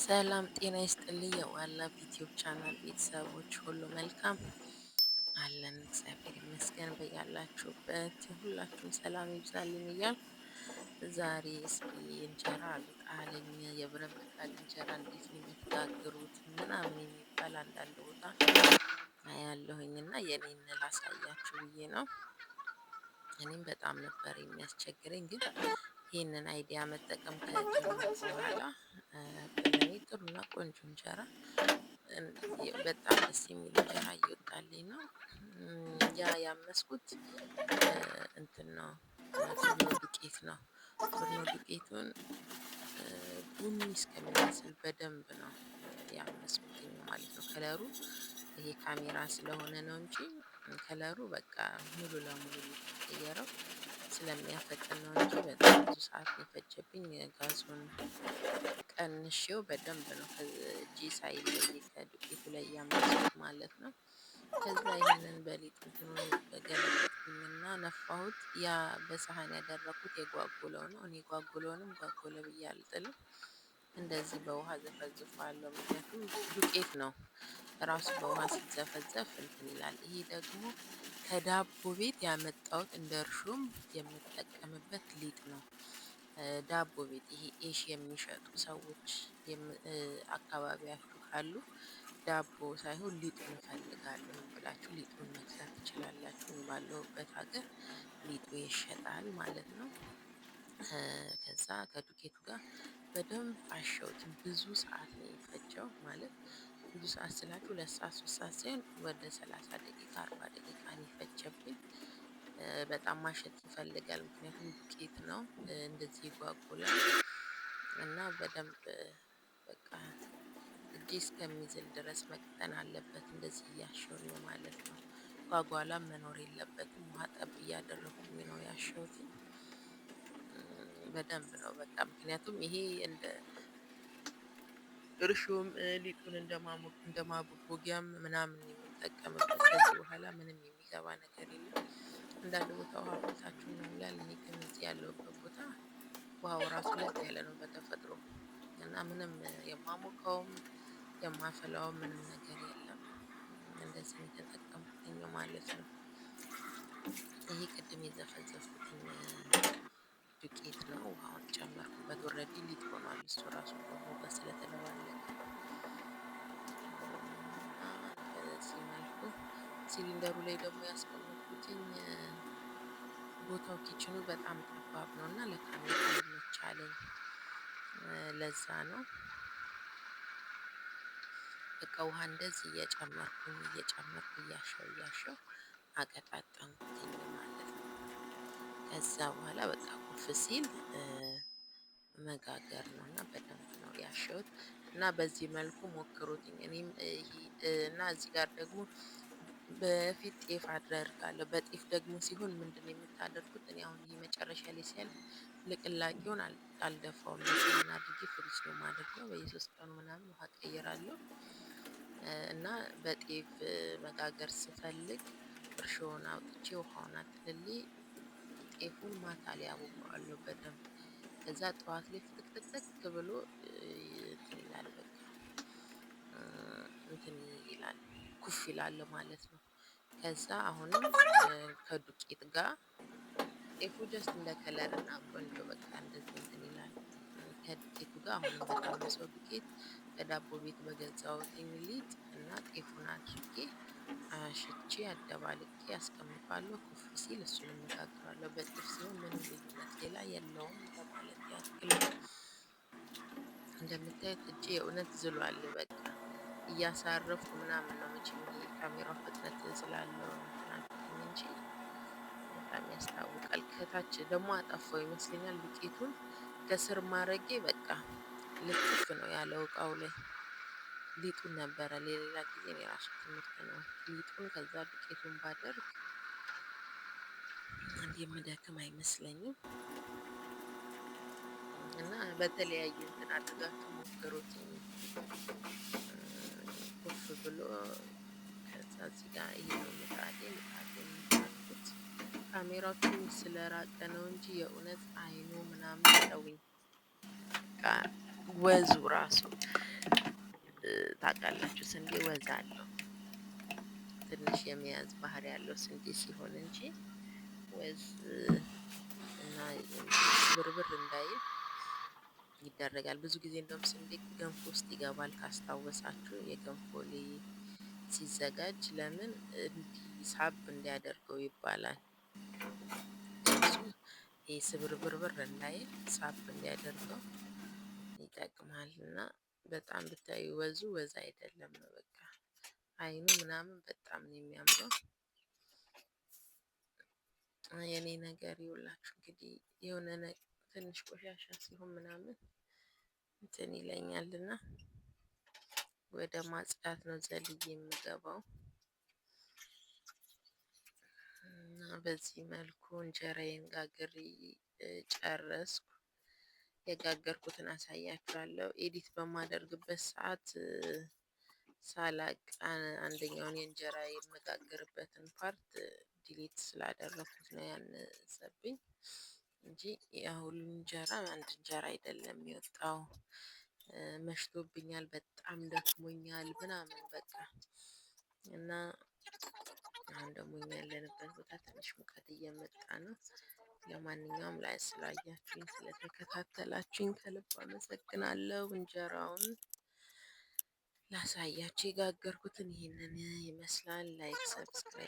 ሰላም ጤና ይስጥልኝ የዋላብ ዩቲዩብ ቻናል ቤተሰቦች ሁሉ መልካም አለን፣ እግዚአብሔር ይመስገን። በያላችሁበት የሁላችሁም ሰላም ይብዛልኝ እያልኩ ዛሬ እስኪ እንጀራ ልጣለኝ የብረት ምጣድ እንጀራ እንዴት ነው የምትጋግሩት ምናምን የሚባል አንዳንድ ቦታ አያለሁኝ እና የኔን ላሳያችሁ ብዬ ነው። እኔም በጣም ነበር የሚያስቸግረኝ፣ ግን ይህንን አይዲያ መጠቀም ከጀመርኩ በኋላ ለእኔ ጥሩና ቆንጆ እንጀራ በጣም ደስ የሚል እንጀራ እየወጣልኝ ነው። ያ ያመስኩት እንትን ነው፣ ፍርኖ ዱቄት ነው። ፍርኖ ዱቄቱን ቡኒ እስከሚመስል በደንብ ነው ያመስኩትኝ ማለት ነው። ከለሩ ይሄ ካሜራ ስለሆነ ነው እንጂ ከለሩ በቃ ሙሉ ለሙሉ የተቀየረው ስለሚያፈጥን ነው እንጂ በጣም ብዙ ሰዓት የፈጀብኝ። ጋዙን ቀንሼው በደንብ ነው እጄ ሳይለይ ከዱቄቱ ላይ ያመስኩት ማለት ነው። ከዛ ይህንን በሊጥ እንትኑን ገለበጥኩኝና ነፋሁት። ያ በሳህን ያደረኩት የጓጉለው ነው። እኔ ጓጉለውንም ጓጉለ ብዬ አልጥልም፣ እንደዚህ በውሃ ዘፈዝፈዋለሁ። ምክንያቱም ዱቄት ነው ራሱ በውሃ ሲዘፈዘፍ እንትን ይላል። ይሄ ደግሞ ከዳቦ ቤት ያመጣሁት እንደ እርሾም የምጠቀምበት ሊጥ ነው። ዳቦ ቤት ይሄ ኤሽ የሚሸጡ ሰዎች አካባቢያችሁ ካሉ ዳቦ ሳይሆን ሊጡን እፈልጋለሁ ብላችሁ ሊጡን መግዛት ትችላላችሁ። ባለሁበት ሀገር ሊጡ ይሸጣል ማለት ነው። ከዛ ከዱቄቱ ጋር በደንብ አሸሁት። ብዙ ሰዓት ነው የፈጀው። ማለት ብዙ ሰዓት ስላችሁ 2 ሰዓት 3 ሰዓት ሳይሆን ወደ 30 ደቂቃ 40 ደቂቃ ነው የፈጀብኝ። በጣም ማሸት ይፈልጋል፣ ምክንያቱም ዱቄት ነው እንደዚህ ይጓጉላል እና በደንብ በቃ እጄ እስከሚዝል ድረስ መቅጠን አለበት። እንደዚህ እያሸሁኝ ነው ማለት ነው። ጓጓላም መኖር የለበትም። ውሃ ጠብ እያደረኩኝ ነው ያሸሁት። በደንብ ነው በቃ፣ ምክንያቱም ይሄ እንደ እርሾም ሊጡን እንደማቦጊያም ምናምን የምንጠቀምበት። ከዚህ በኋላ ምንም የሚገባ ነገር የለም። አንዳንድ ቦታ ውሃ ቦታችሁ ነው ይላል። እኔ ግን እዚህ ያለሁበት ቦታ ውሃው ራሱ ለጥ ያለ ነው በተፈጥሮ እና ምንም የማሞቀውም የማፈላውም ምንም ነገር የለም። እንደዚህ የተጠቀምኩትኝ ማለት ነው። ይሄ ቅድም የዘፈዘፍኩትኝ ዱቄት ነው። ውሃውን ጨመርኩበት። ኦልሬዲ ሊጥ ሆኗል እሱ ራሱ በውሃው ጋር ስለተደባለቀ። በዚህ መልኩ ሲሊንደሩ ላይ ደግሞ ያስቀመጥኩትኝ ቦታው ኪችኑ በጣም ጠባብ ነው እና ለካሜራ ይመቻለኝ። ለዛ ነው በቃ ውሃ እንደዚህ እየጨመርኩ እያሸው አቀጣጠንኩትኝ ማለት ነው። ከዛ በኋላ በቃ ኩፍ ሲል መጋገር ነው እና በደንብ ነው ያሸሁት እና በዚህ መልኩ ሞክሩትኝ። እኔም እና እዚህ ጋር ደግሞ በፊት ጤፍ አደርጋለሁ። በጤፍ ደግሞ ሲሆን ምንድነው የምታደርጉት? እኔ አሁን ይሄ መጨረሻ ላይ ሲያልፍ ልቅላቄውን አልደፋውም። በሲሊን አድርጌ ፍሪጅ ነው የማደርገው። በየ3 ቀኑ ምናምን ውሃ ቀይራለሁ እና በጤፍ መጋገር ስፈልግ እርሾውን አውጥቼ ውሃውን አጥልሌ ጤፉን ማታ ላይ አቦካዋለሁ በደንብ። ከዛ ጠዋት ላይ ፍትክትክ ብሎ እንትን ይላል፣ በቃ እንትን ይላል፣ ኩፍ ይላል ማለት ነው። ከዛ አሁንም ከዱቄት ጋር ጤፉ ጀስት እንደ ከለር እና ቆንጆ በቃ እንደዚህ እንትን ይላል። ከዱቄቱ ጋር አሁንም በታመሰው ዱቄት ከዳቦ ቤት በገዛሁትኝ ሊጥ እና ጤፉን አድርጌ አሽቼ አደባልቄ አስቀምጣለሁ። ኩፍ ሲል እሱን እጋግራለሁ። በጤፍ ሲሆን ምንም ልዩነት ሌላ የለውም ለማለት ያክል። እንደምታዩት እጄ የእውነት ዝሏል። በቃ እያሳረፍኩ ምናምን ነው። መቼም ይሄ ካሜራው ፍጥነት ስላለው እንትን እንጂ በጣም ያስታውቃል። ከታች ደግሞ አጠፋው ይመስለኛል ዱቄቱን ከስር ማድረጌ በቃ ልጥፍ ነው ያለው እቃው ላይ። ሊጡን ነበረ ለሌላ ጊዜ ነው የራሱ ትምህርት ነው። ሊጡን ከዛ ዱቄቱን ባደርግ የምደክም አይመስለኝም እና በተለያየ እንትን አድርጋችሁ ሞክሩት። ኩፍ ብሎ ከዛ እዚህ ጋር ይሄ ነው ምጣዴ የሚታኩት። ካሜራው ትንሽ ስለራቀ ነው እንጂ የእውነት አይኑ ምናምን ተውኝ። ወዙ ራሱ ታውቃላችሁ ስንዴ ወዝ አለው። ትንሽ የመያዝ ባህሪ ያለው ስንዴ ሲሆን እንጂ ወዝ እና ስብርብር እንዳይል ይደረጋል። ብዙ ጊዜ እንደውም ስንዴ ገንፎ ውስጥ ይገባል ካስታወሳችሁ። የገንፎ ሲዘጋጅ ለምን እንዲህ ሳብ እንዲያደርገው ይባላል። እሱ ይሄ ስብርብርብር እንዳይል ሳብ እንዲያደርገው ይጠቅማል። እና በጣም ብታዩ ወዙ ወዝ አይደለም። በቃ አይኑ ምናምን በጣም ነው የሚያምረው። የኔ ነገር ይውላችሁ እንግዲህ የሆነ ትንሽ ቆሻሻ ሲሆን ምናምን እንትን ይለኛልና ወደ ማጽዳት ነው ዘልዬ የምገባው። እና በዚህ መልኩ እንጀራዬን ጋግሬ ጨረስኩ። የጋገርኩትን አሳያችኋለሁ። ኤዲት በማደርግበት ሰዓት ሳላቅ አንደኛውን የእንጀራ የምጋግርበትን ፓርት ዲሊት ስላደረኩት ነው ያነሰብኝ እንጂ ያ ሁሉ እንጀራ አንድ እንጀራ አይደለም የወጣው። መሽቶብኛል፣ በጣም ደክሞኛል ምናምን በቃ እና አሁን ደግሞ እኛ ያለንበት ቦታ ትንሽ ሙቀት እየመጣ ነው። ለማንኛውም ላይ ስላያችሁኝ ስለተከታተላችሁኝ ከልብ አመሰግናለሁ። እንጀራውን ላሳያችሁ የጋገርኩትን ይሄንን ይመስላል። ላይክ ሰብስክራይብ